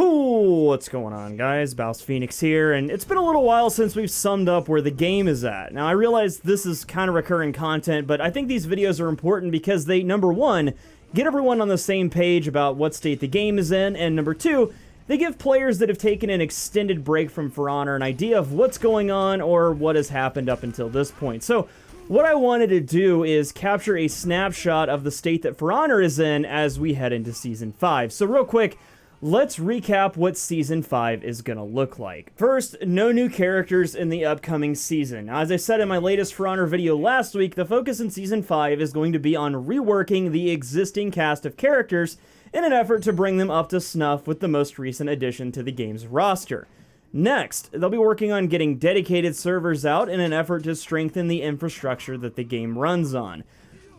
Ooh, what's going on, guys? BouseFeenux here, and it's been a little while since we've summed up where the game is at. Now, I realize this is kind of recurring content, but I think these videos are important because they, number one, get everyone on the same page about what state the game is in, and number two, they give players that have taken an extended break from For Honor an idea of what's going on or what has happened up until this point. So, what I wanted to do is capture a snapshot of the state that For Honor is in as we head into Season 5. So real quick, let's recap what Season 5 is going to look like. First, no new characters in the upcoming season. Now, as I said in my latest For Honor video last week, the focus in Season 5 is going to be on reworking the existing cast of characters in an effort to bring them up to snuff with the most recent addition to the game's roster. Next, they'll be working on getting dedicated servers out in an effort to strengthen the infrastructure that the game runs on.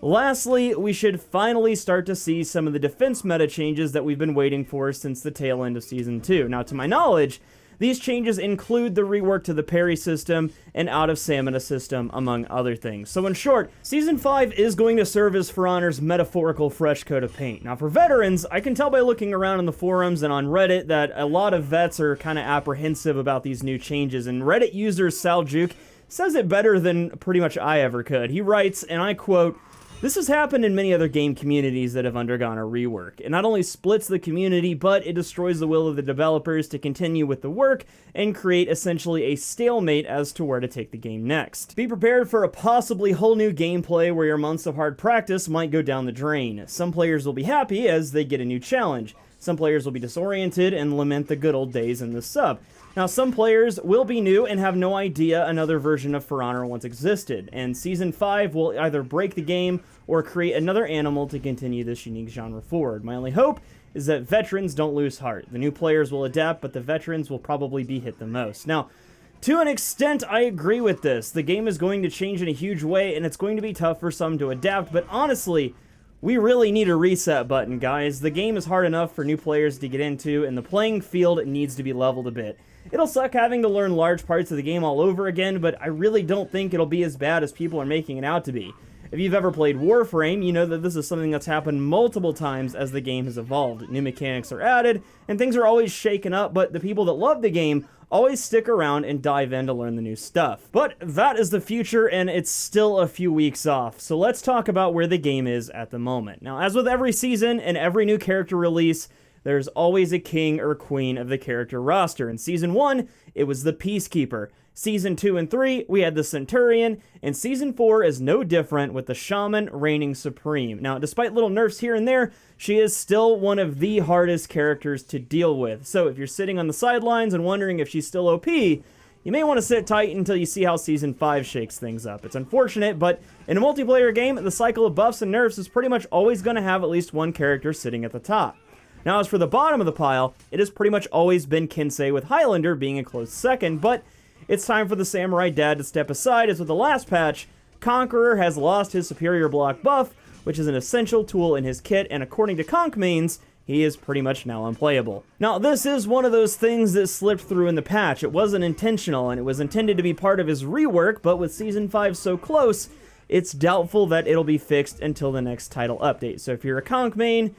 Lastly, we should finally start to see some of the defense meta changes that we've been waiting for since the tail end of Season 2. Now, to my knowledge, these changes include the rework to the parry system and out-of-stamina system, among other things. So in short, Season 5 is going to serve as For Honor's metaphorical fresh coat of paint. Now for veterans, I can tell by looking around in the forums and on Reddit that a lot of vets are kind of apprehensive about these new changes, and Reddit user Saljuk says it better than pretty much I ever could. He writes, and I quote, "This has happened in many other game communities that have undergone a rework. It not only splits the community, but it destroys the will of the developers to continue with the work and create essentially a stalemate as to where to take the game next. Be prepared for a possibly whole new gameplay where your months of hard practice might go down the drain. Some players will be happy as they get a new challenge. Some players will be disoriented and lament the good old days in the sub. Now, some players will be new and have no idea another version of For Honor once existed, and Season 5 will either break the game or create another animal to continue this unique genre forward. My only hope is that veterans don't lose heart. The new players will adapt, but the veterans will probably be hit the most." Now, to an extent, I agree with this. The game is going to change in a huge way, and it's going to be tough for some to adapt, but honestly, we really need a reset button, guys. The game is hard enough for new players to get into, and the playing field needs to be leveled a bit. It'll suck having to learn large parts of the game all over again, but I really don't think it'll be as bad as people are making it out to be. If you've ever played Warframe, you know that this is something that's happened multiple times as the game has evolved. New mechanics are added, and things are always shaken up, but the people that love the game always stick around and dive in to learn the new stuff. But that is the future, and it's still a few weeks off, so let's talk about where the game is at the moment. Now, as with every season and every new character release, there's always a king or queen of the character roster. In Season 1, it was the Peacekeeper. Season 2 and 3, we had the Centurion, and Season 4 is no different with the Shaman reigning supreme. Now, despite little nerfs here and there, she is still one of the hardest characters to deal with. So if you're sitting on the sidelines and wondering if she's still OP, you may want to sit tight until you see how Season 5 shakes things up. It's unfortunate, but in a multiplayer game, the cycle of buffs and nerfs is pretty much always going to have at least one character sitting at the top. Now, as for the bottom of the pile, it has pretty much always been Kinsei, with Highlander being a close second, but it's time for the Samurai Dad to step aside, as with the last patch, Conqueror has lost his superior block buff, which is an essential tool in his kit, and according to Conk mains, he is pretty much now unplayable. Now, this is one of those things that slipped through in the patch. It wasn't intentional, and it was intended to be part of his rework, but with Season 5 so close, it's doubtful that it'll be fixed until the next title update. So if you're a Conk main,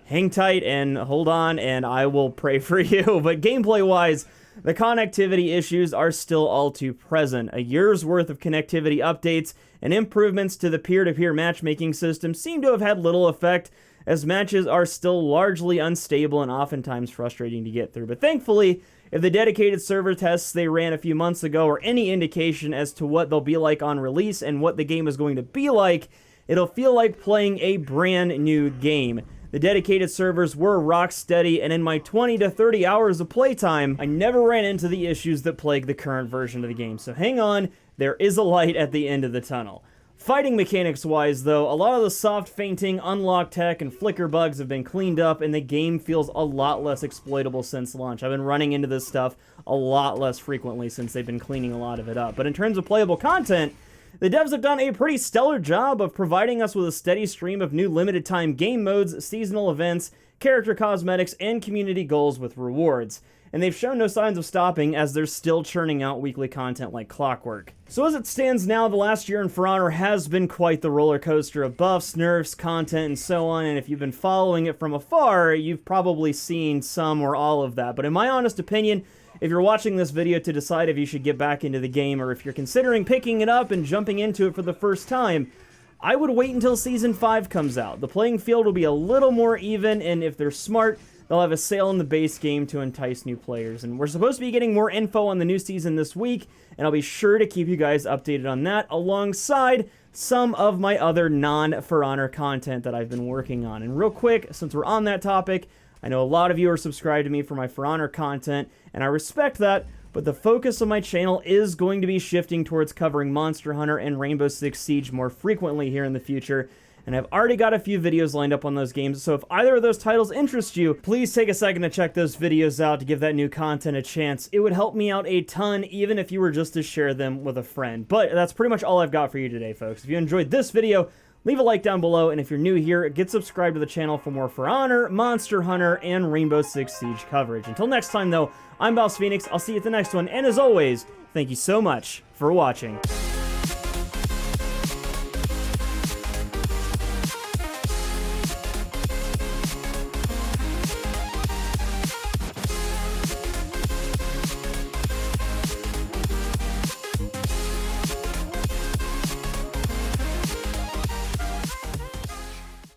hang tight and hold on, and I will pray for you. But gameplay-wise, the connectivity issues are still all too present. A year's worth of connectivity updates and improvements to the peer-to-peer matchmaking system seem to have had little effect, as matches are still largely unstable and oftentimes frustrating to get through. But thankfully, if the dedicated server tests they ran a few months ago are any indication as to what they'll be like on release and what the game is going to be like, it'll feel like playing a brand new game. The dedicated servers were rock steady, and in my 20 to 30 hours of playtime, I never ran into the issues that plague the current version of the game. So hang on, there is a light at the end of the tunnel. Fighting mechanics-wise, though, a lot of the soft fainting, unlock tech, and flicker bugs have been cleaned up, and the game feels a lot less exploitable since launch. I've been running into this stuff a lot less frequently since they've been cleaning a lot of it up. But in terms of playable content, the devs have done a pretty stellar job of providing us with a steady stream of new limited-time game modes, seasonal events, character cosmetics, and community goals with rewards. and they've shown no signs of stopping as they're still churning out weekly content like clockwork. So as it stands now, the last year in For Honor has been quite the roller coaster of buffs, nerfs, content, and so on, and if you've been following it from afar, you've probably seen some or all of that. But in my honest opinion, if you're watching this video to decide if you should get back into the game, or if you're considering picking it up and jumping into it for the first time, I would wait until Season 5 comes out. The playing field will be a little more even, and if they're smart, they'll have a sale in the base game to entice new players. And we're supposed to be getting more info on the new season this week, and I'll be sure to keep you guys updated on that, alongside some of my other non-For Honor content that I've been working on. And real quick, since we're on that topic, I know a lot of you are subscribed to me for my For Honor content, and I respect that, but the focus of my channel is going to be shifting towards covering Monster Hunter and Rainbow Six Siege more frequently here in the future, and I've already got a few videos lined up on those games, so if either of those titles interest you, please take a second to check those videos out to give that new content a chance. It would help me out a ton, even if you were just to share them with a friend. But that's pretty much all I've got for you today, folks. If you enjoyed this video, leave a like down below, and if you're new here, get subscribed to the channel for more For Honor, Monster Hunter, and Rainbow Six Siege coverage. Until next time, though, I'm BouseFeenux. I'll see you at the next one, and as always, thank you so much for watching.